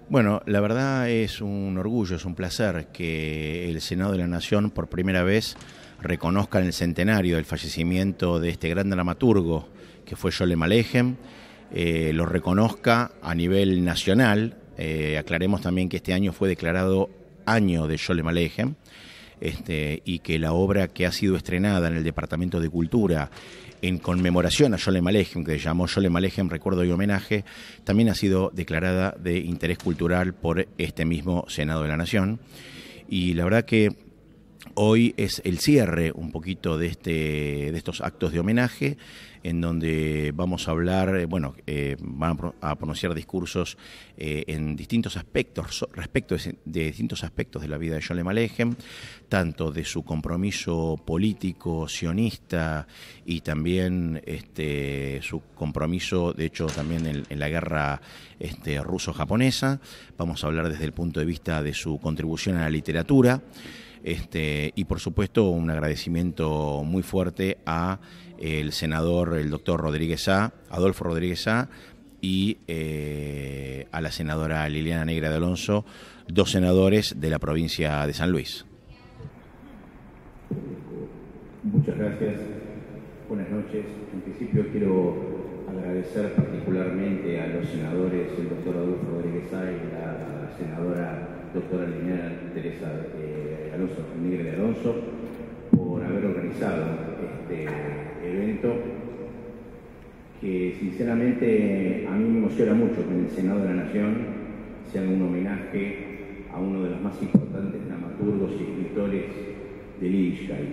Bueno, la verdad es un orgullo, es un placer que el Senado de la Nación por primera vez reconozca en el centenario del fallecimiento de este gran dramaturgo que fue Sholem Aleichem, lo reconozca a nivel nacional. Aclaremos también que este año fue declarado año de Sholem Aleichem, y que la obra que ha sido estrenada en el Departamento de Cultura en conmemoración a Sholem Aleichem, que se llamó Sholem Aleichem Recuerdo y Homenaje, también ha sido declarada de interés cultural por este mismo Senado de la Nación. Y la verdad que hoy es el cierre un poquito de estos actos de homenaje, en donde vamos a hablar, van a pronunciar discursos en distintos aspectos, respecto de distintos aspectos de la vida de Sholem Aleichem, tanto de su compromiso político, sionista, y también su compromiso, de hecho, también en la guerra ruso-japonesa. Vamos a hablar desde el punto de vista de su contribución a la literatura. Y por supuesto un agradecimiento muy fuerte a el senador, el doctor Adolfo Rodríguez Sá, y a la senadora Liliana Negra de Alonso, dos senadores de la provincia de San Luis. Muchas gracias, buenas noches. En principio quiero agradecer particularmente a los senadores, el doctor Adolfo Rodríguez Sá y la senadora doctora Liliana Negra de Alonso, por haber organizado este evento que sinceramente a mí me emociona mucho que en el Senado de la Nación se haga un homenaje a uno de los más importantes dramaturgos y escritores del Yiddishkeit.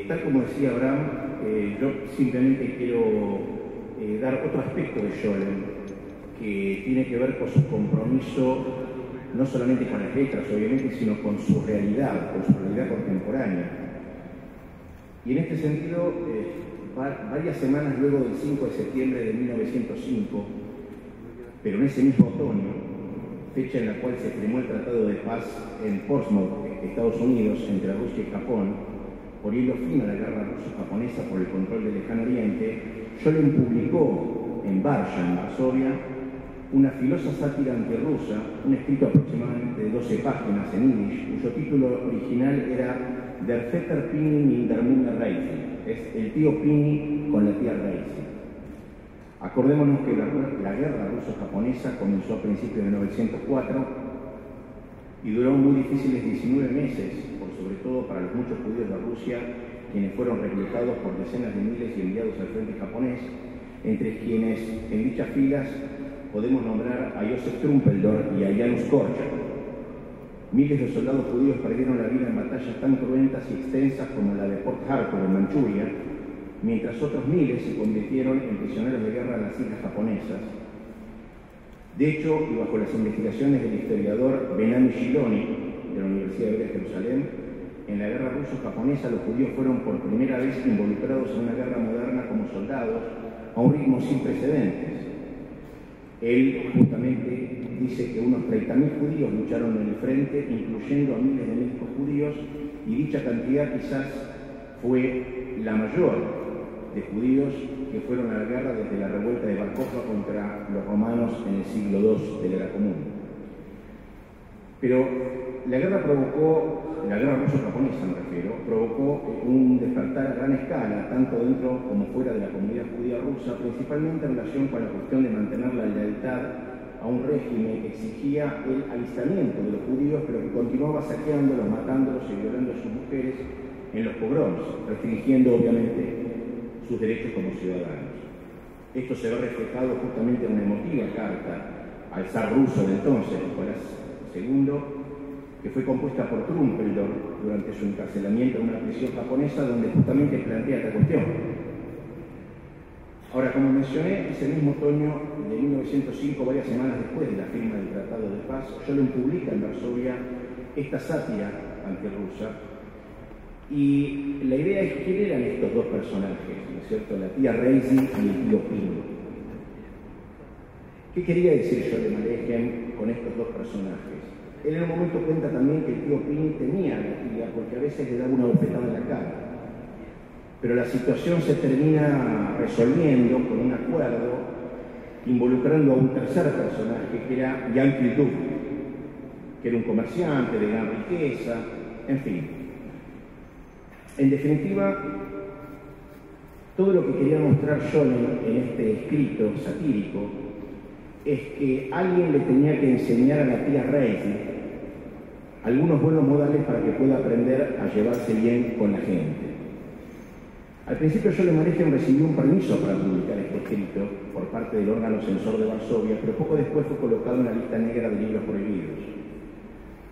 Tal como decía Abraham, yo simplemente quiero dar otro aspecto de Sholem que tiene que ver con su compromiso no solamente con las letras, obviamente, sino con su realidad contemporánea. Y en este sentido, varias semanas luego del 5 de septiembre de 1905, pero en ese mismo otoño, fecha en la cual se firmó el Tratado de Paz en Portsmouth, Estados Unidos, entre Rusia y Japón, poniendo fin a la guerra ruso-japonesa por el control del Lejano Oriente, Sholem publicó en Varsha, en Varsovia, una filosa sátira antirrusa, un escrito aproximadamente de 12 páginas en yiddish, cuyo título original era Der Vetter Pini mit der Mutter Reise, es el tío Pini con la tía Reise. Acordémonos que la guerra ruso-japonesa comenzó a principios de 1904 y duró muy difíciles 19 meses, sobre todo para los muchos judíos de Rusia, quienes fueron reclutados por decenas de miles y enviados al frente japonés, entre quienes en dichas filas podemos nombrar a Josef Trumpeldor y a Janusz Korczak. Miles de soldados judíos perdieron la vida en batallas tan cruentas y extensas como la de Port Harcourt en Manchuria, mientras otros miles se convirtieron en prisioneros de guerra en las islas japonesas. De hecho, y bajo las investigaciones del historiador Benami Shiloni, de la Universidad Hebrea de Jerusalén, en la guerra ruso-japonesa los judíos fueron por primera vez involucrados en una guerra moderna como soldados a un ritmo sin precedentes. Él justamente dice que unos 30.000 judíos lucharon en el frente, incluyendo a miles de médicos judíos, y dicha cantidad quizás fue la mayor de judíos que fueron a la guerra desde la revuelta de Bar Kokhba contra los romanos en el siglo II de la Era Común. Pero la guerra ruso-japonesa me refiero, provocó un despertar a gran escala, tanto dentro como fuera de la comunidad judía rusa, principalmente en relación con la cuestión de mantener la lealtad a un régimen que exigía el alistamiento de los judíos, pero que continuaba saqueándolos, matándolos y violando a sus mujeres en los pogroms, restringiendo obviamente sus derechos como ciudadanos. Esto se ve reflejado justamente en una emotiva carta al zar ruso de entonces, Nicolás II, que fue compuesta por Trumpeldor durante su encarcelamiento en una prisión japonesa, donde justamente plantea esta cuestión. Ahora, como mencioné, ese mismo otoño de 1905, varias semanas después de la firma del Tratado de Paz, Sholem publica en Varsovia esta sátira antirrusa. Y la idea es quién eran estos dos personajes, ¿no es cierto? La tía Reise y el tío Pini. ¿Qué quería decir Sholem Aleichem con estos dos personajes? Él en un momento cuenta también que el tío Pini temía a la tía porque a veces le daba una bofetada en la cara. Pero la situación se termina resolviendo con un acuerdo involucrando a un tercer personaje que era Jan Kilduff, que era un comerciante de gran riqueza, en fin. En definitiva, todo lo que quería mostrar Scholem en este escrito satírico es que alguien le tenía que enseñar a la tía Reise algunos buenos modales para que pueda aprender a llevarse bien con la gente. Al principio Scholem Aleichem recibió un permiso para publicar este escrito por parte del órgano censor de Varsovia, pero poco después fue colocado en la lista negra de libros prohibidos.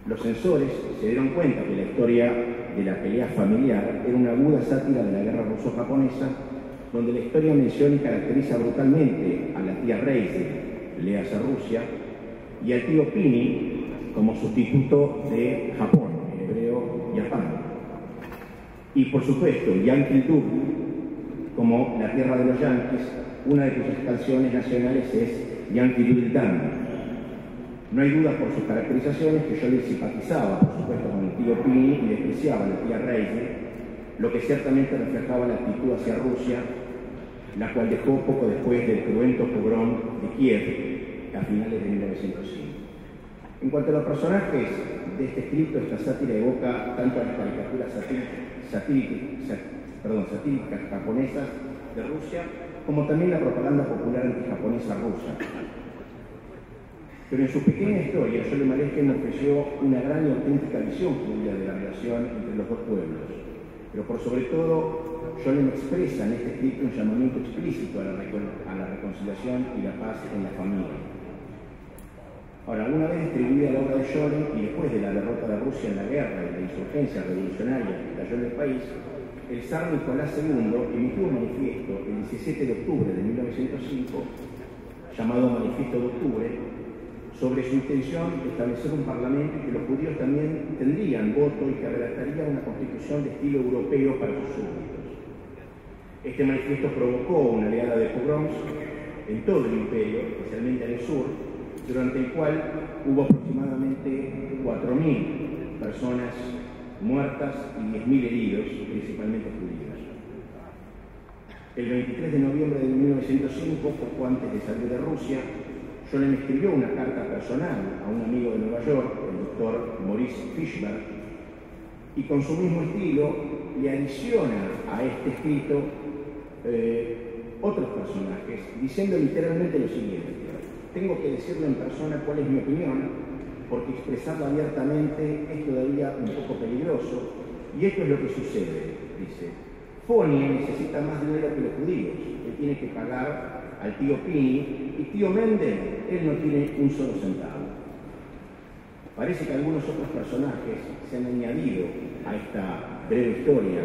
Los censores se dieron cuenta que la historia de la pelea familiar era una aguda sátira de la guerra ruso-japonesa, donde la historia menciona y caracteriza brutalmente a la tía Reise, léase Rusia, y al tío Pini como sustituto de Japón, en hebreo Japán. Y por supuesto, Jan Kilduff, como la tierra de los yanquis, una de cuyas canciones nacionales es Yankee Doodle Dandy. No hay duda por sus caracterizaciones que Scholem simpatizaba, por supuesto, con el tío Pini y despreciaba a la tía Reise, lo que ciertamente reflejaba la actitud hacia Rusia, la cual dejó poco después del cruento pogrom de Kiev a finales de 1905. En cuanto a los personajes de este escrito, esta sátira evoca tanto a las caricaturas satíricas japonesas de Rusia, como también la propaganda popular antijaponesa rusa. Pero en su pequeña historia, Scholem Aleichem ofreció una gran y auténtica visión judía de la relación entre los dos pueblos. Pero por sobre todo, Scholem expresa en este escrito un llamamiento explícito a la reconciliación y la paz en la familia. Ahora, una vez distribuida la obra de Scholem y después de la derrota de Rusia en la guerra y la insurgencia revolucionaria que cayó en el país, el zar Nicolás II emitió un manifiesto el 17 de octubre de 1905, llamado Manifiesto de Octubre, sobre su intención de establecer un parlamento y que los judíos también tendrían voto y que redactaría una constitución de estilo europeo para sus súbditos. Este manifiesto provocó una oleada de pogroms en todo el imperio, especialmente en el sur, durante el cual hubo aproximadamente 4.000 personas muertas y 10.000 heridos, principalmente judíos. El 23 de noviembre de 1905, poco antes de salir de Rusia, Scholem escribió una carta personal a un amigo de Nueva York, el doctor Maurice Fishberg, y con su mismo estilo le adiciona a este escrito otros personajes, diciendo literalmente lo siguiente: tengo que decirle en persona cuál es mi opinión, porque expresarla abiertamente es todavía un poco peligroso, y esto es lo que sucede, dice. Fonie necesita más dinero que los judíos, que tiene que pagar al tío Pini, y tío Mendel, él no tiene un solo centavo. Parece que algunos otros personajes se han añadido a esta breve historia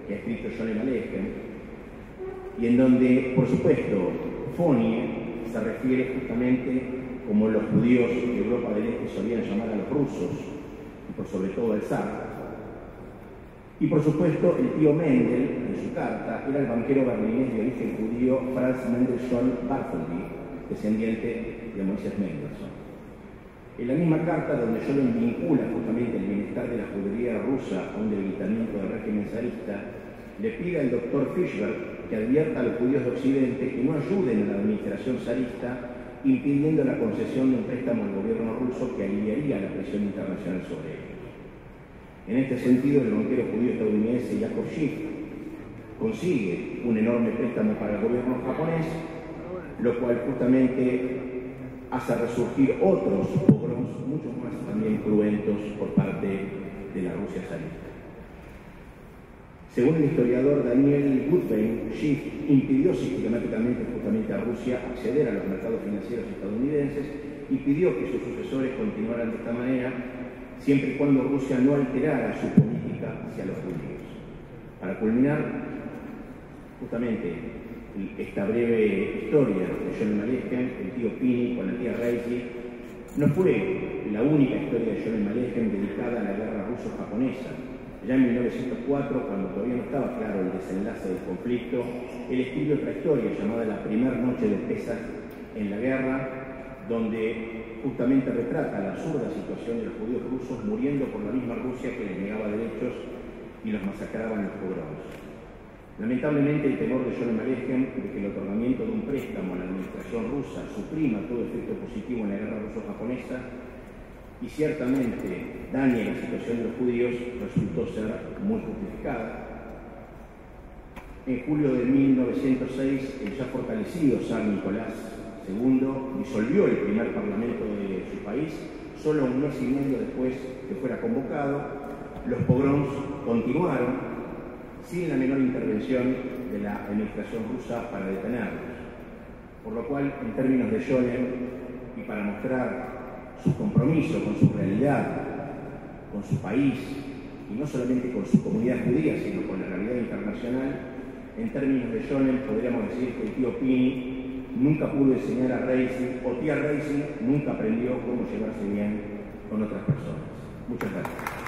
que ha escrito Scholem Aleichem, y en donde, por supuesto, Fonie se refiere justamente como los judíos de Europa del Este solían llamar a los rusos, y por sobre todo al zar. Y por supuesto, el tío Mendel, en su carta, era el banquero berlinés de origen judío Franz Mendelssohn Bartholdy, descendiente de Moisés Mendelssohn. En la misma carta, donde Scholem vincula justamente el bienestar de la judería rusa a un debilitamiento del régimen zarista, le pide al doctor Fishberg que advierta a los judíos de Occidente que no ayuden a la administración zarista, impidiendo la concesión de un préstamo al gobierno ruso que aliviaría la presión internacional sobre ellos. En este sentido, el banquero judío estadounidense Jacob Schiff consigue un enorme préstamo para el gobierno japonés, lo cual justamente hace resurgir otros pogroms mucho más también cruentos por parte de la Rusia zarista. Según el historiador Daniel Goodbein, Schiff impidió sistemáticamente justamente a Rusia acceder a los mercados financieros estadounidenses y pidió que sus sucesores continuaran de esta manera, siempre y cuando Rusia no alterara su política hacia los judíos. Para culminar, justamente esta breve historia de Scholem Aleichem, el tío Pini con la tía Reise, no fue la única historia de Scholem Aleichem dedicada a la guerra ruso-japonesa. Ya en 1904, cuando todavía no estaba claro el desenlace del conflicto, él escribió otra historia llamada La primera noche de Pesach en la guerra, donde justamente retrata la absurda situación de los judíos rusos muriendo por la misma Rusia que les negaba derechos y los masacraba en los pogroms. Lamentablemente, el temor de Sholem Aleichem de que el otorgamiento de un préstamo a la administración rusa suprima todo efecto positivo en la guerra ruso-japonesa y ciertamente dañe la situación de los judíos resultó ser muy justificada. En julio de 1906, el ya fortalecido zar Nicolás II disolvió el primer parlamento de su país, solo un mes y medio después que fuera convocado. Los pogroms continuaron sin la menor intervención de la administración rusa para detenerlos. Por lo cual, en términos de Sholem, y para mostrar su compromiso con su realidad, con su país, y no solamente con su comunidad judía, sino con la realidad internacional, en términos de Sholem podríamos decir que el tío Pini nunca pudo enseñar a Reising, o tía Reising nunca aprendió cómo llevarse bien con otras personas. Muchas gracias.